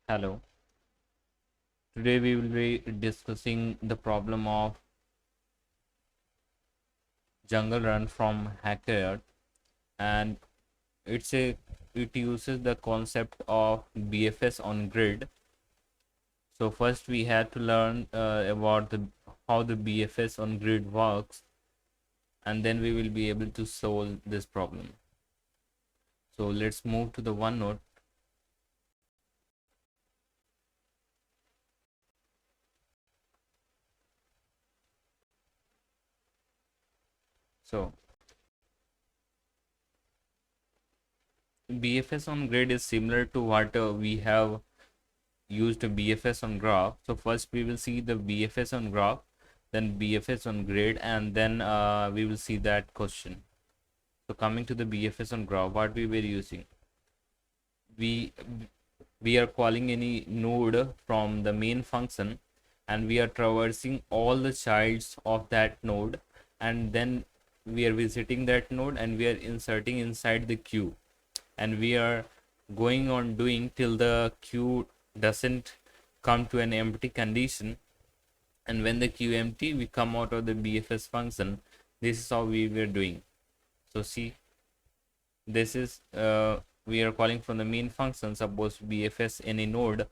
Hello. Today we will be discussing the problem of jungle run from hacker, and it's a it uses the concept of BFS on grid. So first we had to learn about the how the BFS on grid works, and then we will be able to solve this problem. So let's move to the OneNote. So BFS on grid is similar to what we have used BFS on graph. So first we will see the BFS on graph, then BFS on grid, and then we will see that question. So coming to the BFS on graph, what we were using, we we are calling any node from the main function, and we are traversing all the childs of that node, and then we are visiting that node and we are inserting inside the queue, and we are going on doing till the queue doesn't come to an empty condition, and when the queue empty we come out of the BFS function. This is how we were doing. So see, this is we are calling from the main function. Suppose BFS any node,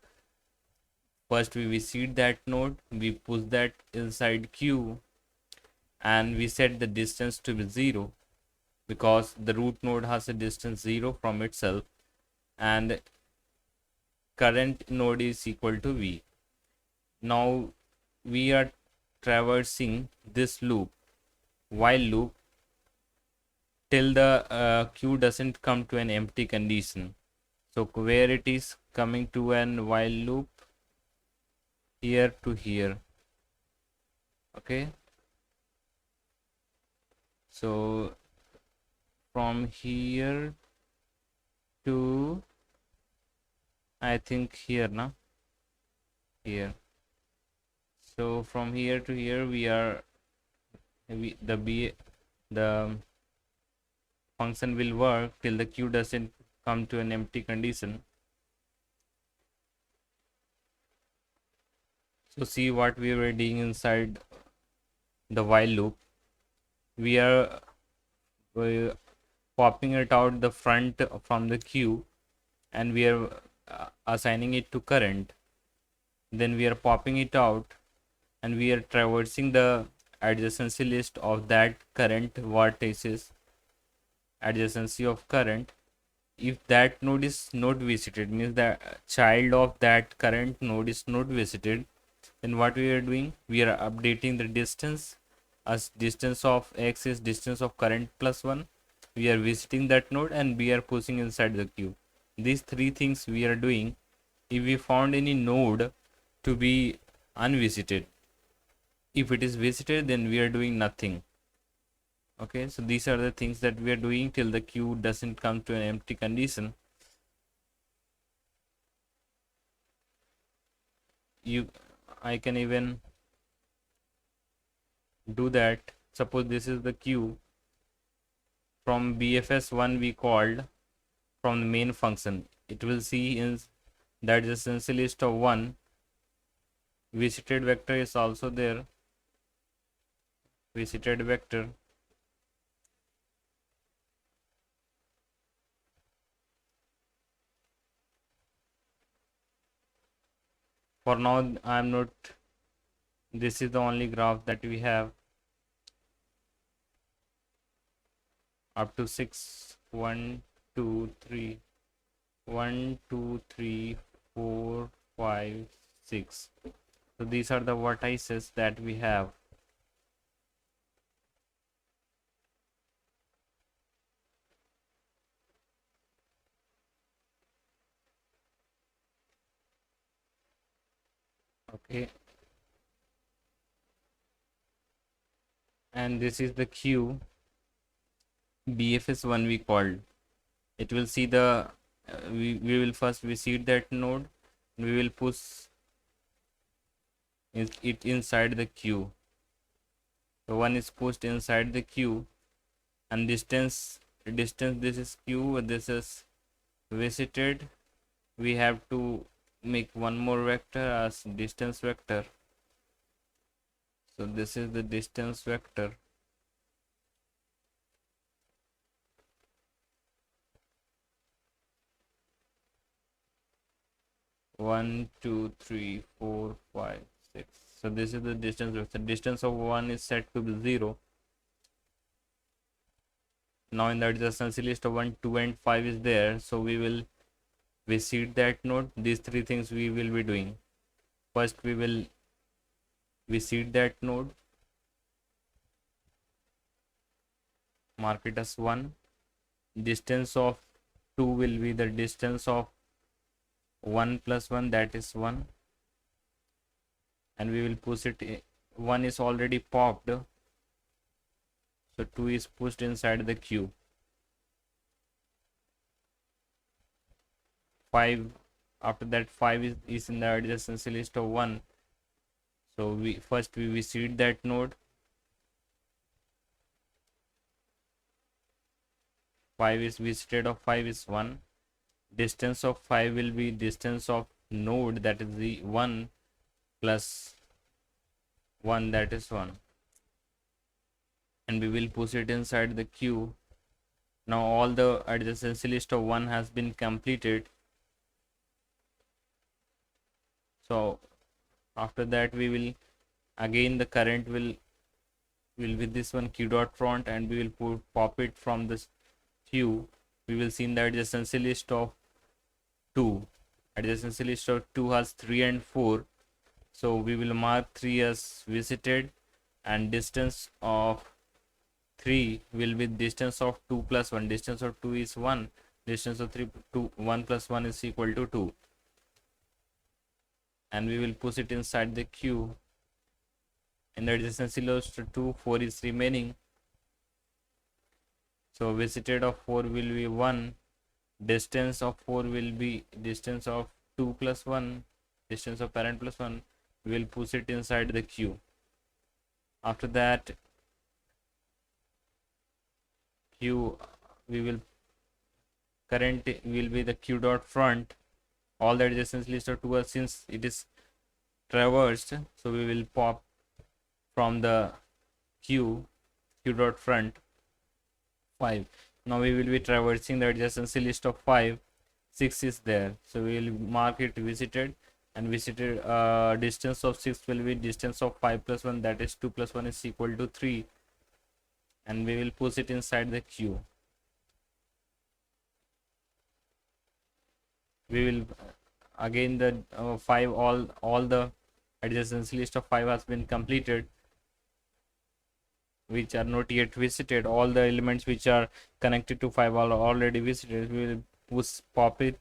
first we visit that node, we push that inside queue, and we set the distance to be 0 because the root node has a distance 0 from itself, and current node is equal to v. Now we are traversing this loop, while loop, till the queue doesn't come to an empty condition. So where it is coming to an while loop, here to here. Okay, so from here to, I think here now, here. So from here to here we are the function will work till the queue doesn't come to an empty condition. So see what we were doing inside the while loop. We are popping it out the front from the queue, and we are assigning it to current. Then we are popping it out, and we are traversing the adjacency list of that current vertices, adjacency of current. If that node is not visited, means the child of that current node is not visited, then what we are doing, we are updating the distance as distance of x is distance of current plus 1. We are visiting that node and we are pushing inside the queue. These three things we are doing. If we found any node to be unvisited, if it is visited, then we are doing nothing. Okay, so these are the things that we are doing till the queue doesn't come to an empty condition. I can even do that. Suppose this is the queue. From BFS1 we called from the main function. It will see in that adjacency list of 1. Visited vector is also there. Visited vector. For now I am not, this is the only graph that we have up to 6. 1 2 3 1 2 3 4 5 6. So these are the vertices that we have. Okay, and this is the queue BFS1 we called. It will see the we will first visit that node, we will push it inside the queue. So one is pushed inside the queue, and distance, this is queue, this is visited. We have to make one more vector as distance vector. So this is the distance vector. One, two, three, four, five, six. So this is the distance vector. Distance of 1 is set to be 0. Now in the adjacency list of 1, 2 and 5 is there. So we will visit that node. These three things we will be doing. First we will visit that node. Mark it as 1. Distance of 2 will be the distance of 1 plus 1, that is 1. And we will push it. 1 is already popped. So 2 is pushed inside the queue. 5, after that 5 is in the adjacency list of 1. So we visit that node. 5 is visited of 5 is 1. Distance of 5 will be distance of node, that is the 1 plus 1, that is 1. And we will push it inside the queue. Now all the adjacency list of 1 has been completed. So after that we will again the current will with this one q dot front, and we will pop it from this queue. We will see in the adjacency list of 2. Adjacency list of 2 has 3 and 4. So we will mark 3 as visited, and distance of 3 will be distance of 2 plus 1. Distance of 2 is 1. Distance of 1 plus 1 is equal to 2. And we will push it inside the queue. In the adjacency list of 2, 4 is remaining. So visited of 4 will be 1. Distance of 4 will be distance of 2 plus 1. Distance of parent plus 1. We will push it inside the queue. After that queue, we will current will be the q dot front. All the adjacency list of 2, since it is traversed, so we will pop from the q dot front 5. Now we will be traversing the adjacency list of 5. 6 is there, so we will mark it visited, and visited distance of 6 will be distance of 5 plus 1, that is 2 plus 1 is equal to 3. And we will push it inside the queue. We will again the 5, all the adjacency list of 5 has been completed, which are not yet visited. All the elements which are connected to 5 are already visited. We will pop it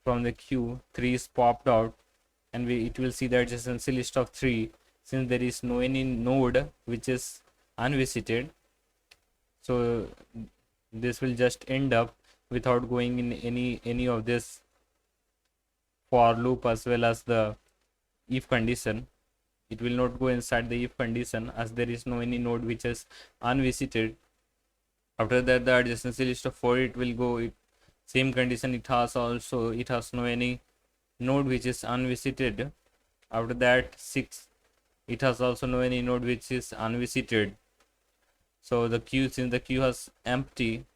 from the queue. 3 is popped out, and it will see the adjacency list of 3. Since there is no any node which is unvisited, so this will just end up without going in any of this for loop as well as the if condition. It will not go inside the if condition, as there is no any node which is unvisited. After that, the adjacency list of 4, it will go same condition. It has no any node which is unvisited. After that 6, it has also no any node which is unvisited. So the queue, since the queue has empty,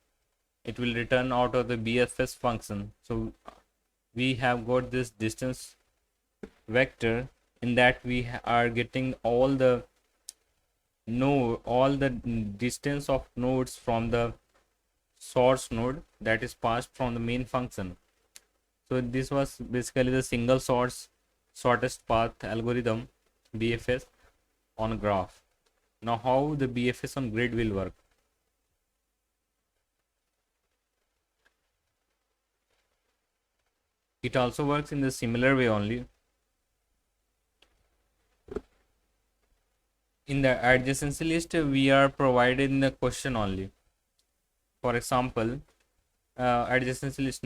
it will return out of the BFS function. So we have got this distance vector, in that we are getting all the distance of nodes from the source node that is passed from the main function. So this was basically the single source shortest path algorithm, BFS on graph. Now how the BFS on grid will work? It also works in the similar way only. In the adjacency list, we are provided in the question only. For example, adjacency list,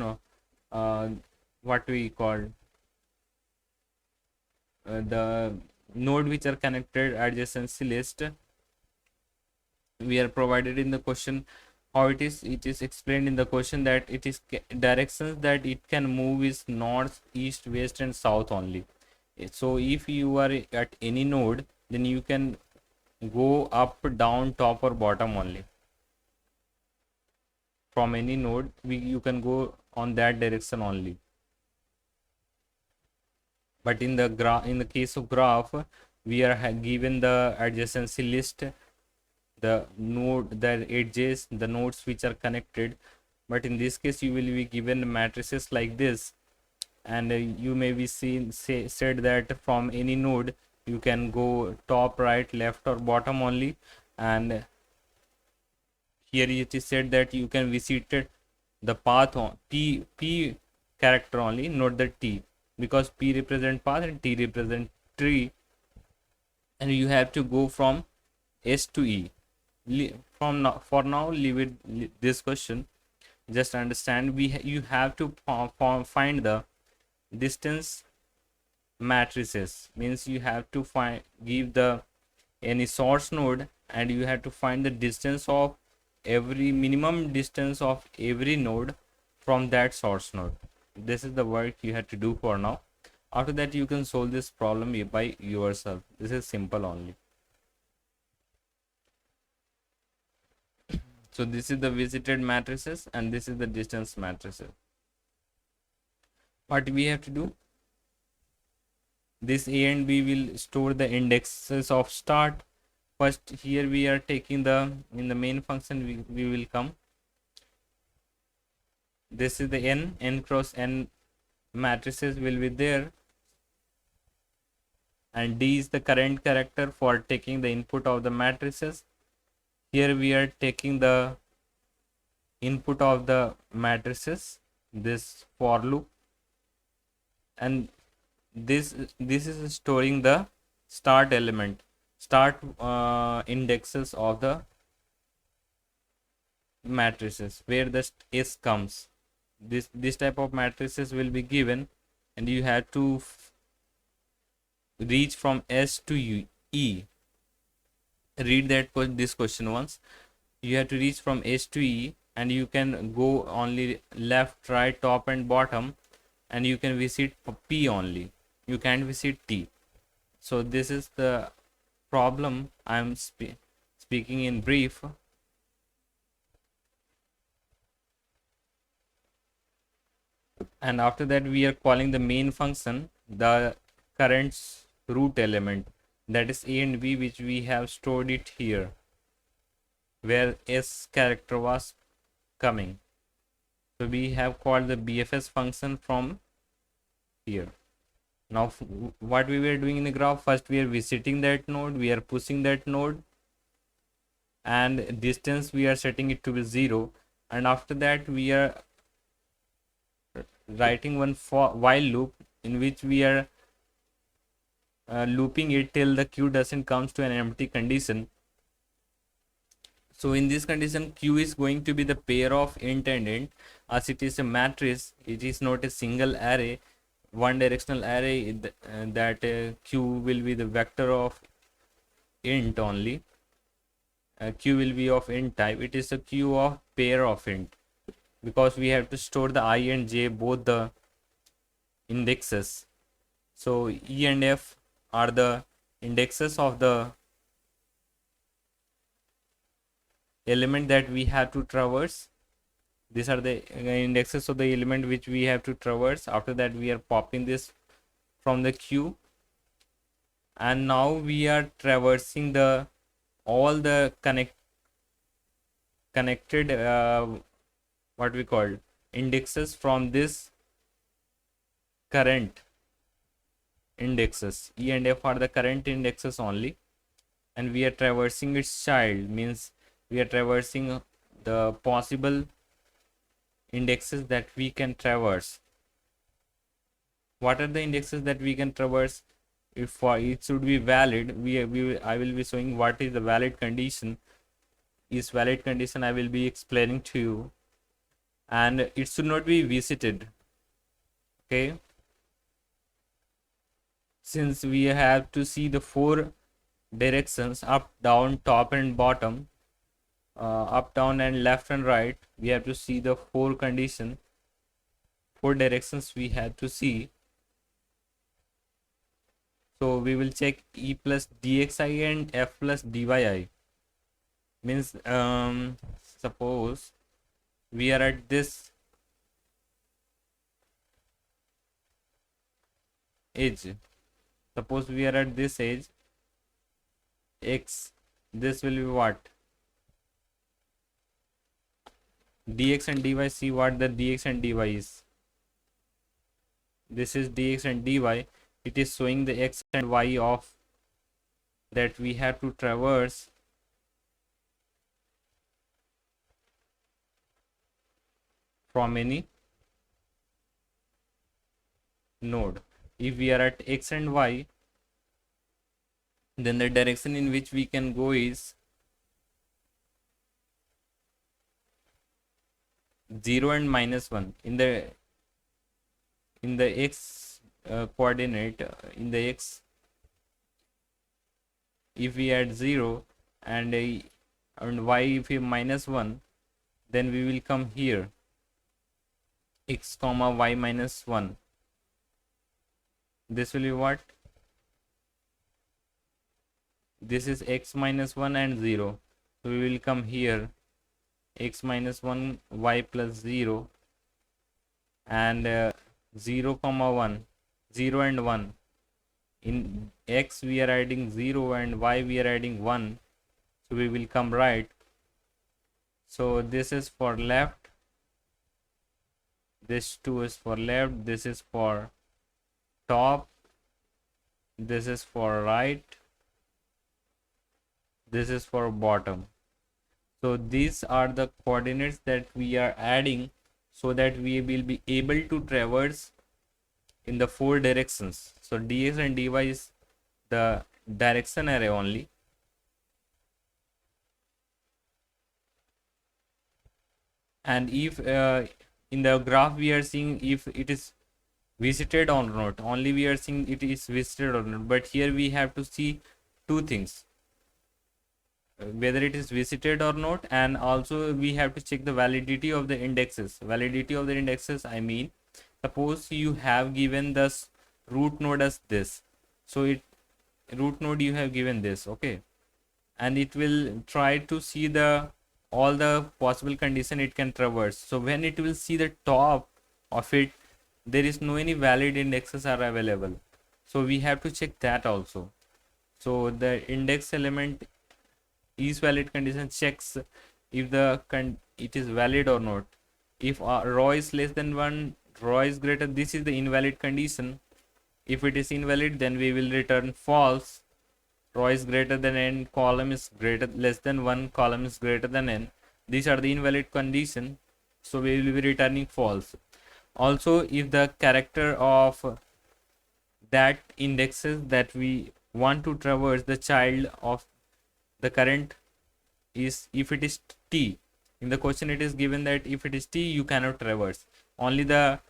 what we call the node which are connected adjacency list, we are provided in the question how it is explained in the question that it is directions that it can move is north, east, west and south only. So if you are at any node, then you can go up, down, top or bottom only. From any node you can go on that direction only. But in the case of graph, we are given the adjacency list, the node, the edges, the nodes which are connected. But in this case you will be given matrices like this, and you may be said that from any node you can go top, right, left or bottom only. And here it is said that you can visit the path on p character only, not the t, because p represent path and t represent tree, and you have to go from s to e. From now, for now, leave it this question. Just understand, you have to find the distance matrices, means you have to give the any source node, and you have to find the distance of every minimum distance of every node from that source node. This is the work you have to do for now. After that you can solve this problem by yourself. This is simple only. So this is the visited matrices and this is the distance matrices. What we have to do, this a and b will store the indexes of start. First here we are taking the, in the main function we will come, this is the n cross n matrices will be there, and d is the current character for taking the input of the matrices. Here we are taking the input of the matrices, this for loop, and this is storing the start element, start indexes of the matrices where the s comes. This type of matrices will be given, and you have to reach from s to e. Read that this question once. You have to reach from s to e, and you can go only left, right, top and bottom, and you can visit p only, you can't visit t. So this is the problem I am speaking in brief. And after that we are calling the main function the current root element, that is a and b, which we have stored it here where s character was coming. So we have called the bfs function from here. Now what we were doing in the graph, first we are visiting that node, we are pushing that node, and distance we are setting it to be 0, and after that we are writing one for while loop in which we are looping it till the queue doesn't comes to an empty condition. So in this condition q is going to be the pair of int and int, as it is a matrix, it is not a single array, one directional array, that q will be the vector of int only. Q will be of int type, it is a q of pair of int, because we have to store the I and j, both the indexes. So e and f are the indexes of the element that we have to traverse. These are the indexes of the element which we have to traverse. After that we are popping this from the queue, and now we are traversing the all the connected what we call indexes from this current indexes. E and f are the current indexes only, and we are traversing its child, means we are traversing the possible indexes that we can traverse. What are the indexes that we can traverse? If for it should be valid, I will be showing what is the valid condition. Is valid condition I will be explaining to you, and it should not be visited. Okay, since we have to see the 4 directions, up, down, top and bottom, up, down, and left and right. We have to see the four directions we have to see. So we will check e plus dxi and f plus dyi. Means suppose we are at this edge. Suppose we are at this edge x. This will be what? Dx and dy. See what the dx and dy is. This is dx and dy. It is showing the x and y of that we have to traverse from any node. If we are at x and y, then the direction in which we can go is 0 and -1. In the x coordinate, in the x, if we add 0 and y if we -1, then we will come here, x comma y -1. This will be what? This is x -1 and 0. So we will come here, x -1 y plus 0, and 0 comma 1, 0 and 1. In x we are adding 0 and y we are adding 1, so we will come right. So this is for left, this 2 is for left, this is for top, this is for right, this is for bottom. So these are the coordinates that we are adding so that we will be able to traverse in the four directions. So dx and dy is the direction array only. And if in the graph we are seeing if it is visited or not, only we are seeing it is visited or not. But here we have to see two things, whether it is visited or not, and also we have to check the validity of the indexes. Validity of the indexes, I mean, suppose you have given this root node as this, so root node you have given this, okay, and it will try to see the all the possible condition it can traverse. So when it will see the top of it, there is no any valid indexes are available, so we have to check that also. So the index element is valid condition checks if it is valid or not. If row is less than 1, row is greater, this is the invalid condition. If it is invalid, then we will return false. Row is greater than n, column is less than 1, column is greater than n. These are the invalid condition, so we will be returning false. Also, if the character of that indexes that we want to traverse, the child of the current is, if it is t, in the question it is given that if it is t you cannot traverse, only the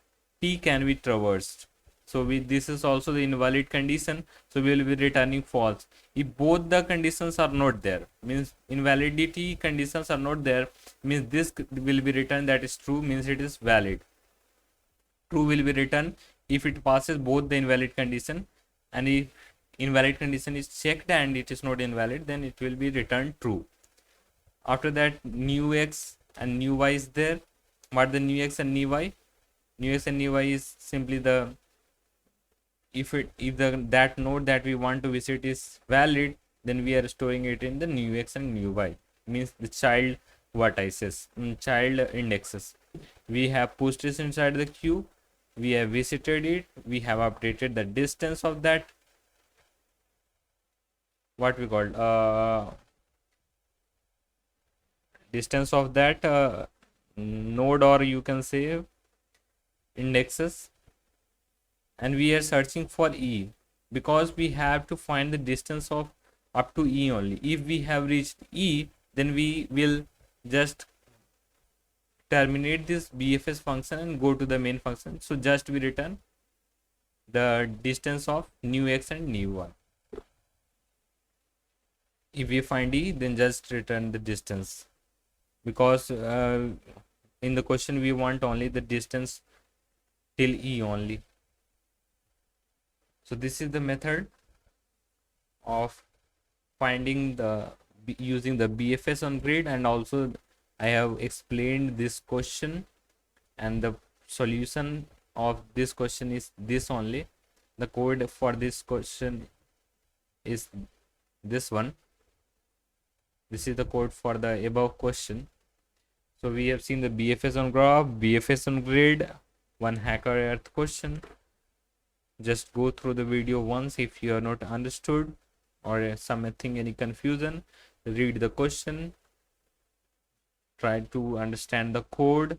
t can be traversed. So this is also the invalid condition, so we will be returning false. If both the conditions are not there, means invalidity conditions are not there, means this will be returned that is true, means it is valid. True will be written if it passes both the invalid condition, and if invalid condition is checked and it is not invalid, then it will be returned true. After that, new x and new y is there. What the new x and new y? New x and new y is simply the if that node that we want to visit is valid, then we are storing it in the new x and new y, means the child vertices, child indexes. We have pushed this inside the queue, we have visited it, we have updated the distance of that, what we called distance of that node, or you can say indexes, and we are searching for e because we have to find the distance of up to e only. If we have reached e, then we will just terminate this bfs function and go to the main function. So just we return the distance of new x and new y. If we find e, then just return the distance. because in the question we want only the distance till E only. So this is the method of finding the using the BFS on grid, and also I have explained this question, and the solution of this question is this only. The code for this question is this one. This is the code for the above question. So we have seen the BFS on graph, BFS on grid, one hacker earth question. Just go through the video once if you are not understood or something, any confusion. Read the question, try to understand the code,